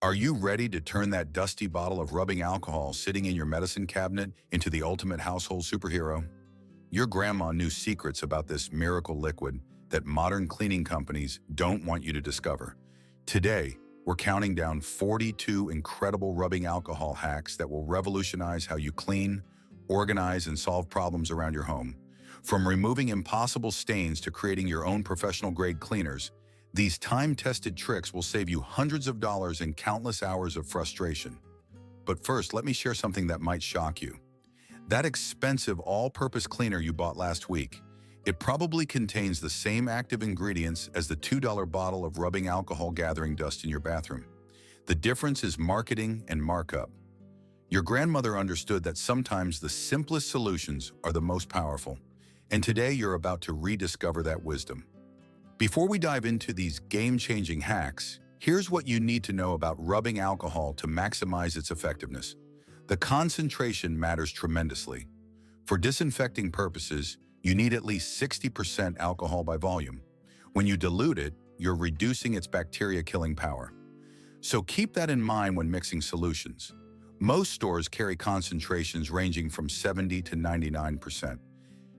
Are you ready to turn that dusty bottle of rubbing alcohol sitting in your medicine cabinet into the ultimate household superhero? Your grandma knew secrets about this miracle liquid that modern cleaning companies don't want you to discover. Today, we're counting down 42 incredible rubbing alcohol hacks that will revolutionize how you clean, organize, and solve problems around your home. From removing impossible stains to creating your own professional-grade cleaners, these time-tested tricks will save you hundreds of dollars and countless hours of frustration. But first, let me share something that might shock you. That expensive all-purpose cleaner you bought last week, it probably contains the same active ingredients as the $2 bottle of rubbing alcohol gathering dust in your bathroom. The difference is marketing and markup. Your grandmother understood that sometimes the simplest solutions are the most powerful, and today you're about to rediscover that wisdom. Before we dive into these game-changing hacks, here's what you need to know about rubbing alcohol to maximize its effectiveness. The concentration matters tremendously. For disinfecting purposes, you need at least 60% alcohol by volume. When you dilute it, you're reducing its bacteria-killing power. So keep that in mind when mixing solutions. Most stores carry concentrations ranging from 70 to 99%,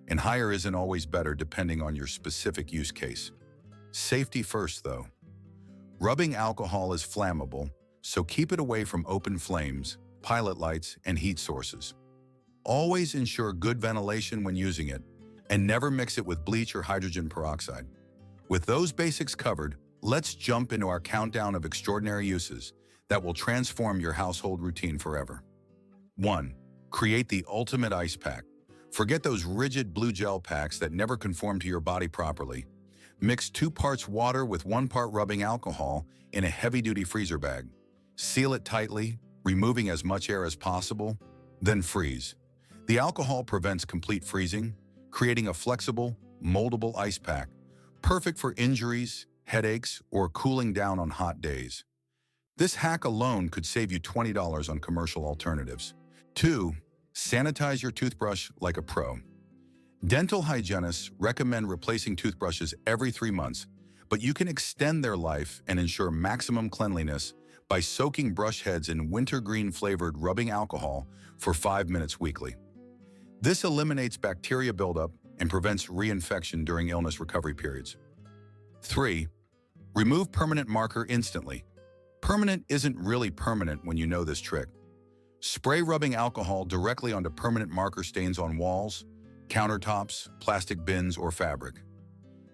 and higher isn't always better depending on your specific use case. Safety first, though. Rubbing alcohol is flammable, so keep it away from open flames, pilot lights, and heat sources. Always ensure good ventilation when using it, and never mix it with bleach or hydrogen peroxide. With those basics covered, let's jump into our countdown of extraordinary uses that will transform your household routine forever. 1. Create the ultimate ice pack. Forget those rigid blue gel packs that never conform to your body properly. Mix 2 parts water with 1 part rubbing alcohol in a heavy-duty freezer bag. Seal it tightly, removing as much air as possible, then freeze. The alcohol prevents complete freezing, creating a flexible, moldable ice pack, perfect for injuries, headaches, or cooling down on hot days. This hack alone could save you $20 on commercial alternatives. 2. Sanitize your toothbrush like a pro. Dental hygienists recommend replacing toothbrushes every 3 months, but you can extend their life and ensure maximum cleanliness by soaking brush heads in wintergreen-flavored rubbing alcohol for 5 minutes weekly. This eliminates bacteria buildup and prevents reinfection during illness recovery periods. 3. Remove permanent marker instantly. Permanent isn't really permanent when you know this trick. Spray rubbing alcohol directly onto permanent marker stains on walls, countertops, plastic bins, or fabric.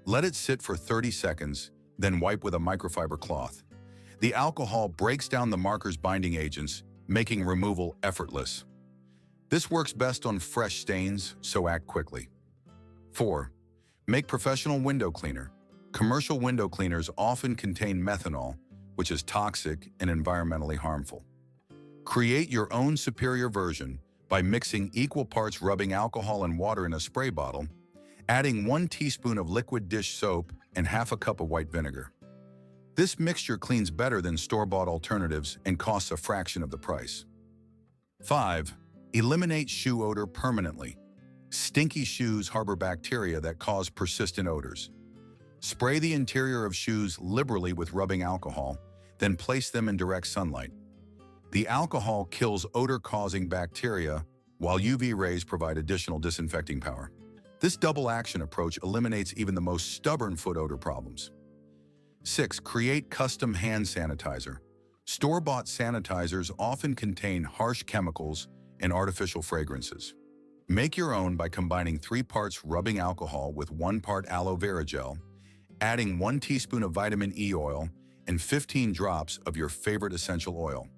Let it sit for 30 seconds, then wipe with a microfiber cloth. The alcohol breaks down the marker's binding agents, making removal effortless. This works best on fresh stains, so act quickly. 4. Make professional window cleaner. Commercial window cleaners often contain methanol, which is toxic and environmentally harmful. Create your own superior version by mixing equal parts rubbing alcohol and water in a spray bottle, adding 1 teaspoon of liquid dish soap and half a cup of white vinegar. This mixture cleans better than store-bought alternatives and costs a fraction of the price. 5. Eliminate shoe odor permanently. Stinky shoes harbor bacteria that cause persistent odors. Spray the interior of shoes liberally with rubbing alcohol, then place them in direct sunlight. The alcohol kills odor-causing bacteria, while UV rays provide additional disinfecting power. This double-action approach eliminates even the most stubborn foot odor problems. 6. Create custom hand sanitizer. Store-bought sanitizers often contain harsh chemicals and artificial fragrances. Make your own by combining 3 parts rubbing alcohol with 1 part aloe vera gel, adding 1 teaspoon of vitamin E oil, and 15 drops of your favorite essential oil.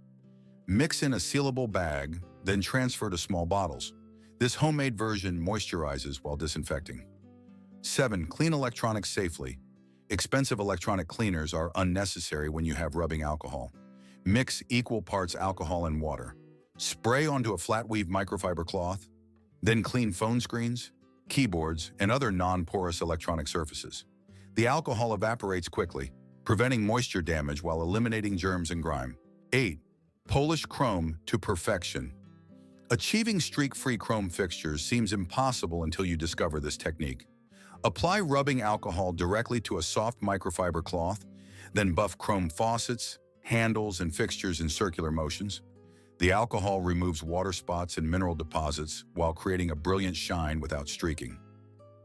Mix in a sealable bag, then transfer to small bottles. This homemade version moisturizes while disinfecting. 7. Clean electronics safely. Expensive electronic cleaners are unnecessary when you have rubbing alcohol. Mix equal parts alcohol and water. Spray onto a flat weave microfiber cloth, then clean phone screens, keyboards, and other non-porous electronic surfaces. The alcohol evaporates quickly, preventing moisture damage while eliminating germs and grime. 8. Polish chrome to perfection. Achieving streak-free chrome fixtures seems impossible until you discover this technique. Apply rubbing alcohol directly to a soft microfiber cloth, then buff chrome faucets, handles, and fixtures in circular motions. The alcohol removes water spots and mineral deposits while creating a brilliant shine without streaking.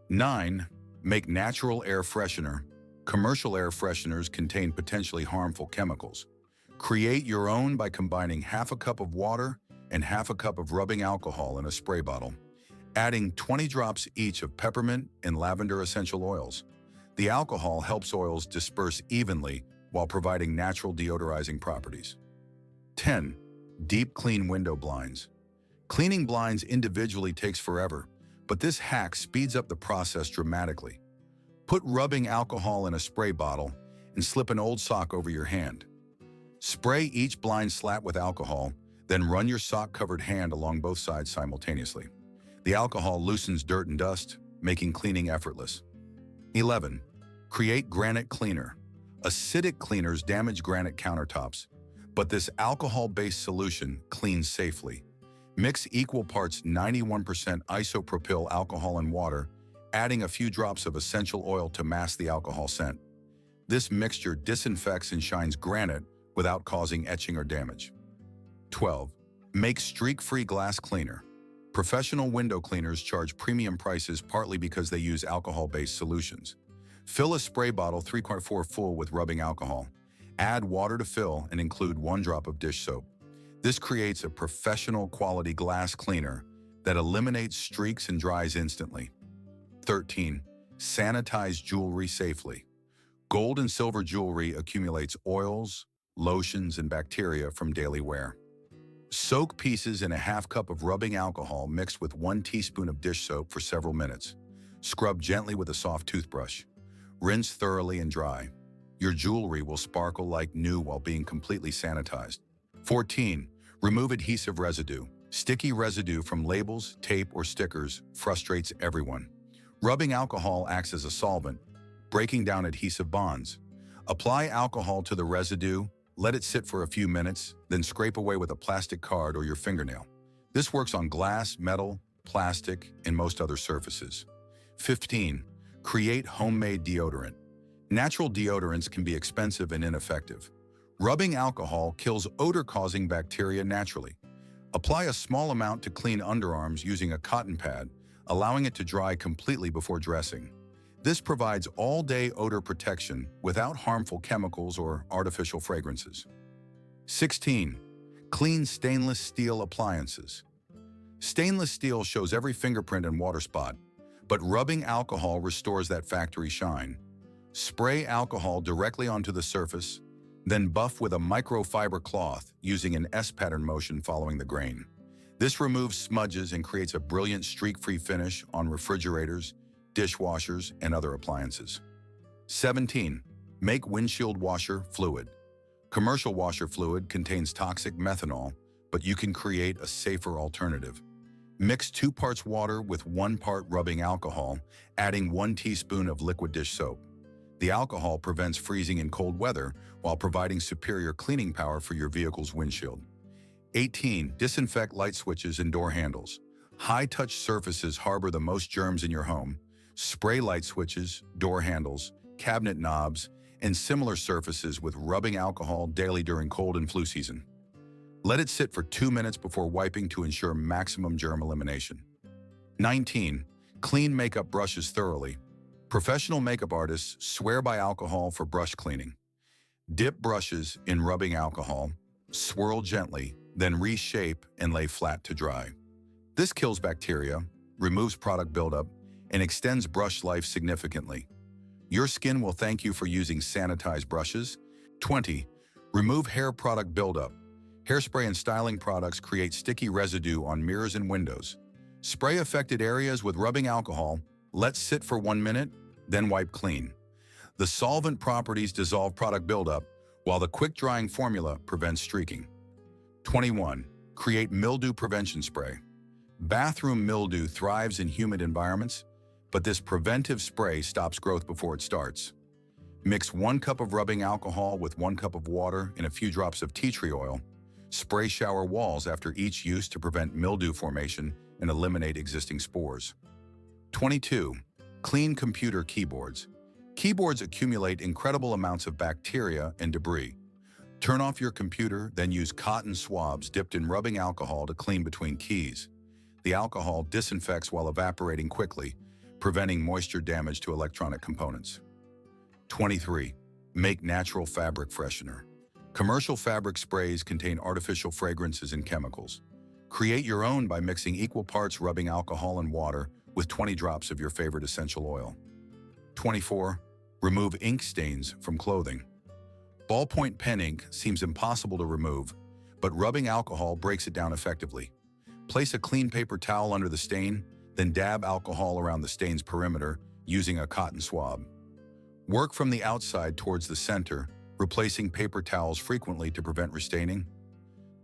9. Make natural air freshener. Commercial air fresheners contain potentially harmful chemicals. Create your own by combining half a cup of water and half a cup of rubbing alcohol in a spray bottle, adding 20 drops each of peppermint and lavender essential oils. The alcohol helps oils disperse evenly while providing natural deodorizing properties. 10. Deep clean window blinds. Cleaning blinds individually takes forever, but this hack speeds up the process dramatically. Put rubbing alcohol in a spray bottle and slip an old sock over your hand. Spray each blind slat with alcohol, then run your sock-covered hand along both sides simultaneously. The alcohol loosens dirt and dust, making cleaning effortless. 11. Create granite cleaner. Acidic cleaners damage granite countertops, but this alcohol-based solution cleans safely. Mix equal parts 91% isopropyl alcohol and water, adding a few drops of essential oil to mask the alcohol scent. This mixture disinfects and shines granite without causing etching or damage. 12. Make streak-free glass cleaner. Professional window cleaners charge premium prices partly because they use alcohol-based solutions. Fill a spray bottle 3/4 full with rubbing alcohol. Add water to fill and include 1 drop of dish soap. This creates a professional quality glass cleaner that eliminates streaks and dries instantly. 13. Sanitize jewelry safely. Gold and silver jewelry accumulates oils, lotions, and bacteria from daily wear. Soak pieces in a half cup of rubbing alcohol mixed with 1 teaspoon of dish soap for several minutes. Scrub gently with a soft toothbrush. Rinse thoroughly and dry. Your jewelry will sparkle like new while being completely sanitized. 14. Remove adhesive residue. Sticky residue from labels, tape, or stickers frustrates everyone. Rubbing alcohol acts as a solvent, breaking down adhesive bonds. Apply alcohol to the residue, let it sit for a few minutes, then scrape away with a plastic card or your fingernail. This works on glass, metal, plastic, and most other surfaces. 15. Create homemade deodorant. Natural deodorants can be expensive and ineffective. Rubbing alcohol kills odor-causing bacteria naturally. Apply a small amount to clean underarms using a cotton pad, allowing it to dry completely before dressing. This provides all-day odor protection without harmful chemicals or artificial fragrances. 16. Clean stainless steel appliances. Stainless steel shows every fingerprint and water spot, but rubbing alcohol restores that factory shine. Spray alcohol directly onto the surface, then buff with a microfiber cloth using an S-pattern motion following the grain. This removes smudges and creates a brilliant streak-free finish on refrigerators, dishwashers, and other appliances. 17. Make windshield washer fluid. Commercial washer fluid contains toxic methanol, but you can create a safer alternative. Mix 2 parts water with 1 part rubbing alcohol, adding 1 teaspoon of liquid dish soap. The alcohol prevents freezing in cold weather while providing superior cleaning power for your vehicle's windshield. 18. Disinfect light switches and door handles. High-touch surfaces harbor the most germs in your home. Spray light switches, door handles, cabinet knobs, and similar surfaces with rubbing alcohol daily during cold and flu season. Let it sit for 2 minutes before wiping to ensure maximum germ elimination. 19. Clean makeup brushes thoroughly. Professional makeup artists swear by alcohol for brush cleaning. Dip brushes in rubbing alcohol, swirl gently, then reshape and lay flat to dry. This kills bacteria, removes product buildup, and extends brush life significantly. Your skin will thank you for using sanitized brushes. 20. Remove hair product buildup. Hairspray and styling products create sticky residue on mirrors and windows. Spray affected areas with rubbing alcohol, let sit for 1 minute, then wipe clean. The solvent properties dissolve product buildup, while the quick-drying formula prevents streaking. 21. Create mildew prevention spray. Bathroom mildew thrives in humid environments, but this preventive spray stops growth before it starts. Mix 1 cup of rubbing alcohol with 1 cup of water and a few drops of tea tree oil. Spray shower walls after each use to prevent mildew formation and eliminate existing spores. 22. Clean computer keyboards. Keyboards accumulate incredible amounts of bacteria and debris. Turn off your computer, then use cotton swabs dipped in rubbing alcohol to clean between keys. The alcohol disinfects while evaporating quickly, preventing moisture damage to electronic components. 23. Make natural fabric freshener. Commercial fabric sprays contain artificial fragrances and chemicals. Create your own by mixing equal parts rubbing alcohol and water with 20 drops of your favorite essential oil. 24. Remove ink stains from clothing. Ballpoint pen ink seems impossible to remove, but rubbing alcohol breaks it down effectively. Place a clean paper towel under the stain, then dab alcohol around the stain's perimeter using a cotton swab. Work from the outside towards the center, replacing paper towels frequently to prevent restaining.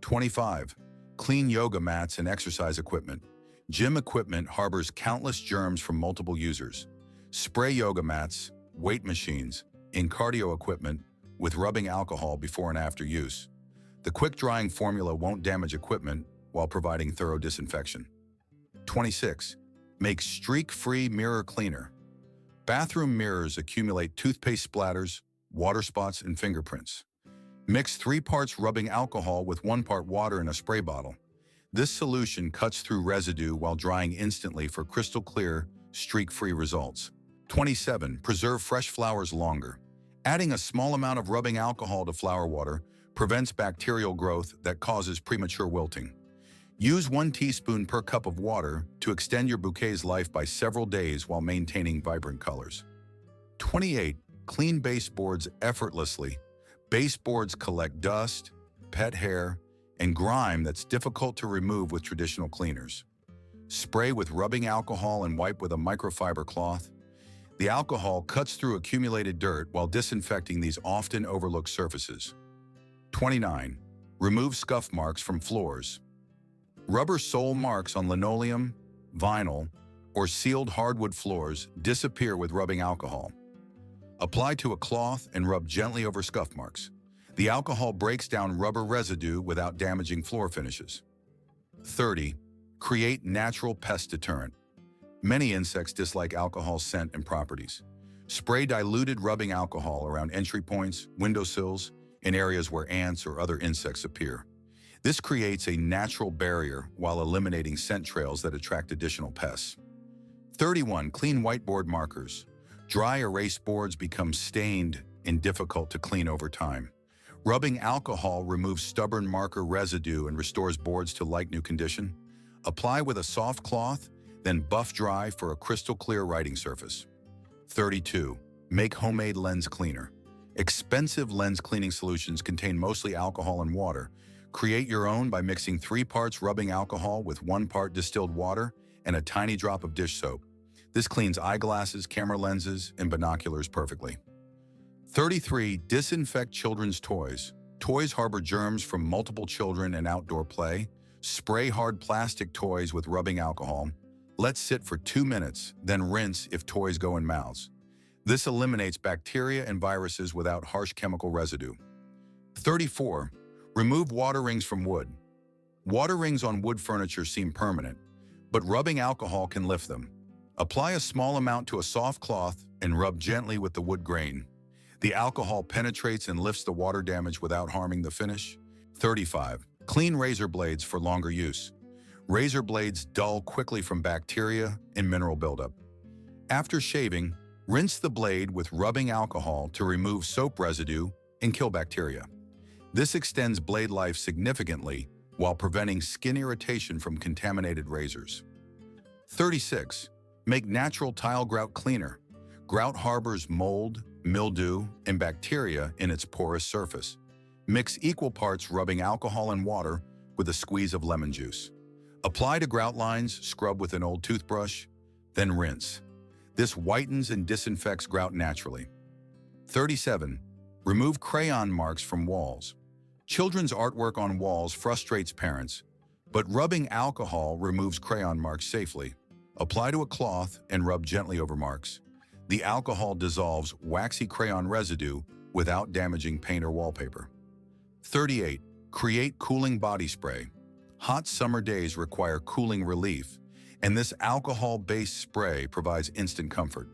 25. Clean yoga mats and exercise equipment. Gym equipment harbors countless germs from multiple users. Spray yoga mats, weight machines, and cardio equipment with rubbing alcohol before and after use. The quick-drying formula won't damage equipment while providing thorough disinfection. 26. Make streak-free mirror cleaner. Bathroom mirrors accumulate toothpaste splatters, water spots, and fingerprints. Mix 3 parts rubbing alcohol with 1 part water in a spray bottle. This solution cuts through residue while drying instantly for crystal clear, streak-free results. 27. Preserve fresh flowers longer. Adding a small amount of rubbing alcohol to flower water prevents bacterial growth that causes premature wilting. Use 1 teaspoon per cup of water to extend your bouquet's life by several days while maintaining vibrant colors. 28. Clean baseboards effortlessly. Baseboards collect dust, pet hair, and grime that's difficult to remove with traditional cleaners. Spray with rubbing alcohol and wipe with a microfiber cloth. The alcohol cuts through accumulated dirt while disinfecting these often overlooked surfaces. 29. Remove scuff marks from floors. Rubber sole marks on linoleum, vinyl, or sealed hardwood floors disappear with rubbing alcohol. Apply to a cloth and rub gently over scuff marks. The alcohol breaks down rubber residue without damaging floor finishes. 30. Create natural pest deterrent. Many insects dislike alcohol's scent and properties. Spray diluted rubbing alcohol around entry points, windowsills, and areas where ants or other insects appear. This creates a natural barrier while eliminating scent trails that attract additional pests. 31. Clean whiteboard markers. Dry erase boards become stained and difficult to clean over time. Rubbing alcohol removes stubborn marker residue and restores boards to like-new condition. Apply with a soft cloth, then buff dry for a crystal clear writing surface. 32. Make homemade lens cleaner. Expensive lens cleaning solutions contain mostly alcohol and water. Create your own by mixing 3 parts rubbing alcohol with 1 part distilled water and a tiny drop of dish soap. This cleans eyeglasses, camera lenses, and binoculars perfectly. 33. Disinfect children's toys. Toys harbor germs from multiple children and outdoor play. Spray hard plastic toys with rubbing alcohol. Let sit for 2 minutes, then rinse if toys go in mouths. This eliminates bacteria and viruses without harsh chemical residue. 34. Remove water rings from wood. Water rings on wood furniture seem permanent, but rubbing alcohol can lift them. Apply a small amount to a soft cloth and rub gently with the wood grain. The alcohol penetrates and lifts the water damage without harming the finish. 35. Clean razor blades for longer use. Razor blades dull quickly from bacteria and mineral buildup. After shaving, rinse the blade with rubbing alcohol to remove soap residue and kill bacteria. This extends blade life significantly while preventing skin irritation from contaminated razors. 36. Make natural tile grout cleaner. Grout harbors mold, mildew, and bacteria in its porous surface. Mix equal parts rubbing alcohol and water with a squeeze of lemon juice. Apply to grout lines, scrub with an old toothbrush, then rinse. This whitens and disinfects grout naturally. 37. Remove crayon marks from walls. Children's artwork on walls frustrates parents, but rubbing alcohol removes crayon marks safely. Apply to a cloth and rub gently over marks. The alcohol dissolves waxy crayon residue without damaging paint or wallpaper. 38. Create cooling body spray. Hot summer days require cooling relief, and this alcohol-based spray provides instant comfort.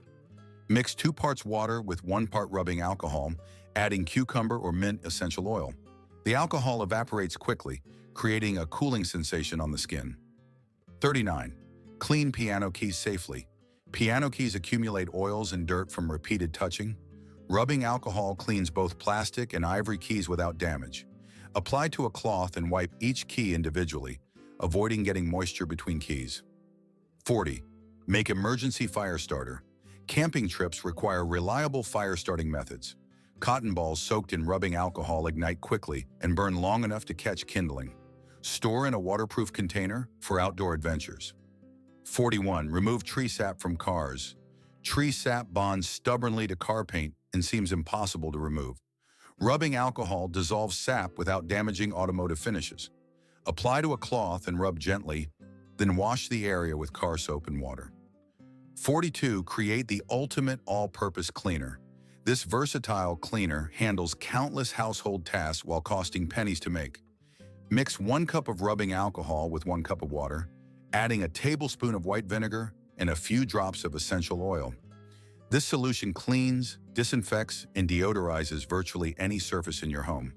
Mix 2 parts water with 1 part rubbing alcohol, adding cucumber or mint essential oil. The alcohol evaporates quickly, creating a cooling sensation on the skin. 39. Clean piano keys safely. Piano keys accumulate oils and dirt from repeated touching. Rubbing alcohol cleans both plastic and ivory keys without damage. Apply to a cloth and wipe each key individually, avoiding getting moisture between keys. 40. Make emergency fire starter. Camping trips require reliable fire starting methods. Cotton balls soaked in rubbing alcohol ignite quickly and burn long enough to catch kindling. Store in a waterproof container for outdoor adventures. 41. Remove tree sap from cars. Tree sap bonds stubbornly to car paint and seems impossible to remove. Rubbing alcohol dissolves sap without damaging automotive finishes. Apply to a cloth and rub gently, then wash the area with car soap and water. 42. Create the ultimate all-purpose cleaner. This versatile cleaner handles countless household tasks while costing pennies to make. Mix 1 cup of rubbing alcohol with 1 cup of water, adding a tablespoon of white vinegar and a few drops of essential oil. This solution cleans, disinfects, and deodorizes virtually any surface in your home.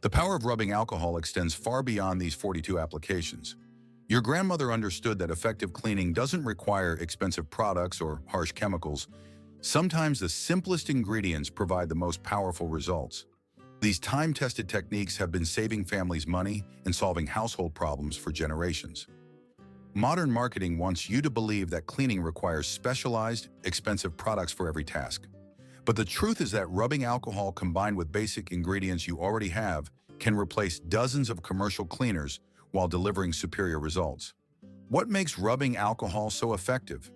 The power of rubbing alcohol extends far beyond these 42 applications. Your grandmother understood that effective cleaning doesn't require expensive products or harsh chemicals. Sometimes the simplest ingredients provide the most powerful results. These time-tested techniques have been saving families money and solving household problems for generations. Modern marketing wants you to believe that cleaning requires specialized, expensive products for every task. But the truth is that rubbing alcohol combined with basic ingredients you already have can replace dozens of commercial cleaners while delivering superior results. What makes rubbing alcohol so effective?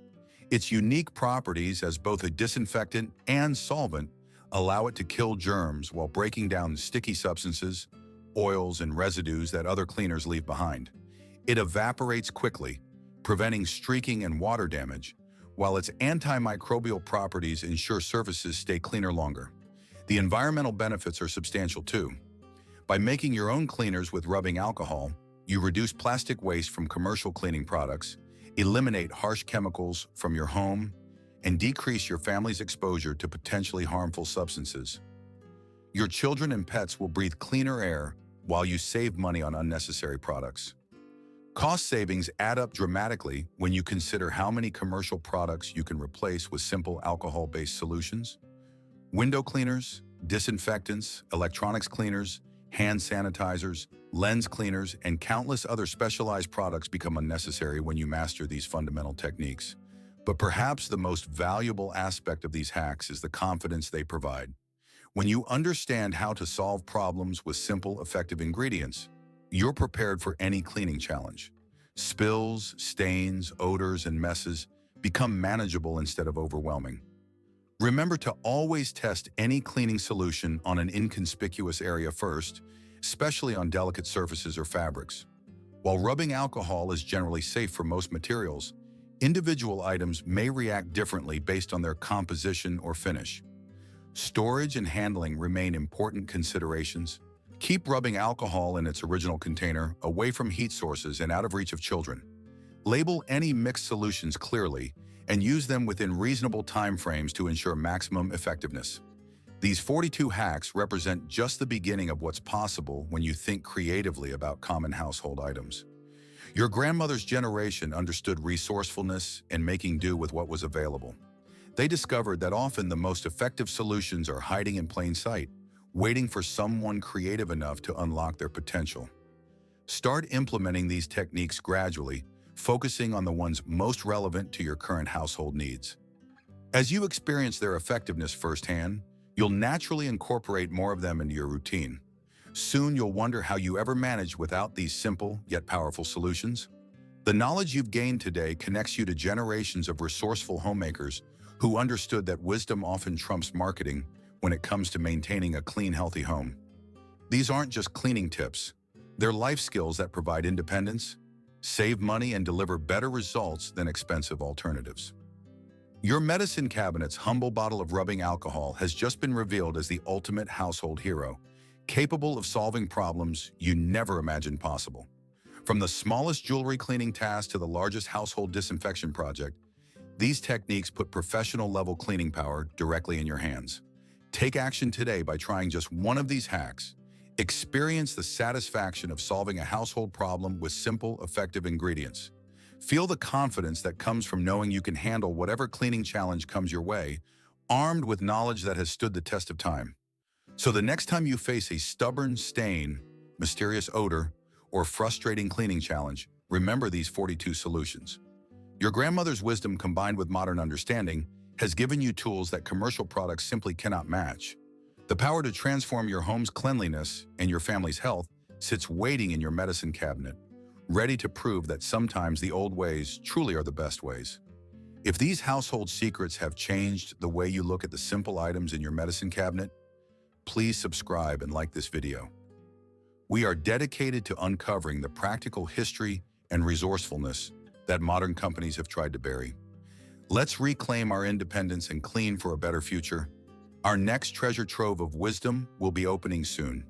Its unique properties as both a disinfectant and solvent allow it to kill germs while breaking down sticky substances, oils, and residues that other cleaners leave behind. It evaporates quickly, preventing streaking and water damage, while its antimicrobial properties ensure surfaces stay cleaner longer. The environmental benefits are substantial too. By making your own cleaners with rubbing alcohol, you reduce plastic waste from commercial cleaning products, eliminate harsh chemicals from your home, and decrease your family's exposure to potentially harmful substances. Your children and pets will breathe cleaner air while you save money on unnecessary products. Cost savings add up dramatically when you consider how many commercial products you can replace with simple alcohol-based solutions. Window cleaners, disinfectants, electronics cleaners, hand sanitizers, lens cleaners, and countless other specialized products become unnecessary when you master these fundamental techniques. But perhaps the most valuable aspect of these hacks is the confidence they provide. When you understand how to solve problems with simple, effective ingredients, you're prepared for any cleaning challenge. Spills, stains, odors, and messes become manageable instead of overwhelming. Remember to always test any cleaning solution on an inconspicuous area first, especially on delicate surfaces or fabrics. While rubbing alcohol is generally safe for most materials, individual items may react differently based on their composition or finish. Storage and handling remain important considerations. Keep rubbing alcohol in its original container, away from heat sources and out of reach of children. Label any mixed solutions clearly and use them within reasonable time frames to ensure maximum effectiveness. These 42 hacks represent just the beginning of what's possible when you think creatively about common household items. Your grandmother's generation understood resourcefulness and making do with what was available. They discovered that often the most effective solutions are hiding in plain sight, waiting for someone creative enough to unlock their potential. Start implementing these techniques gradually, focusing on the ones most relevant to your current household needs. As you experience their effectiveness firsthand, you'll naturally incorporate more of them into your routine. Soon you'll wonder how you ever managed without these simple yet powerful solutions. The knowledge you've gained today connects you to generations of resourceful homemakers who understood that wisdom often trumps marketing when it comes to maintaining a clean, healthy home. These aren't just cleaning tips. They're life skills that provide independence, save money, and deliver better results than expensive alternatives. Your medicine cabinet's humble bottle of rubbing alcohol has just been revealed as the ultimate household hero, capable of solving problems you never imagined possible. From the smallest jewelry cleaning task to the largest household disinfection project, these techniques put professional-level cleaning power directly in your hands. Take action today by trying just one of these hacks. Experience the satisfaction of solving a household problem with simple, effective ingredients. Feel the confidence that comes from knowing you can handle whatever cleaning challenge comes your way, armed with knowledge that has stood the test of time. So the next time you face a stubborn stain, mysterious odor, or frustrating cleaning challenge, remember these 42 solutions. Your grandmother's wisdom combined with modern understanding has given you tools that commercial products simply cannot match. The power to transform your home's cleanliness and your family's health sits waiting in your medicine cabinet, ready to prove that sometimes the old ways truly are the best ways. If these household secrets have changed the way you look at the simple items in your medicine cabinet, please subscribe and like this video. We are dedicated to uncovering the practical history and resourcefulness that modern companies have tried to bury. Let's reclaim our independence and clean for a better future. Our next treasure trove of wisdom will be opening soon.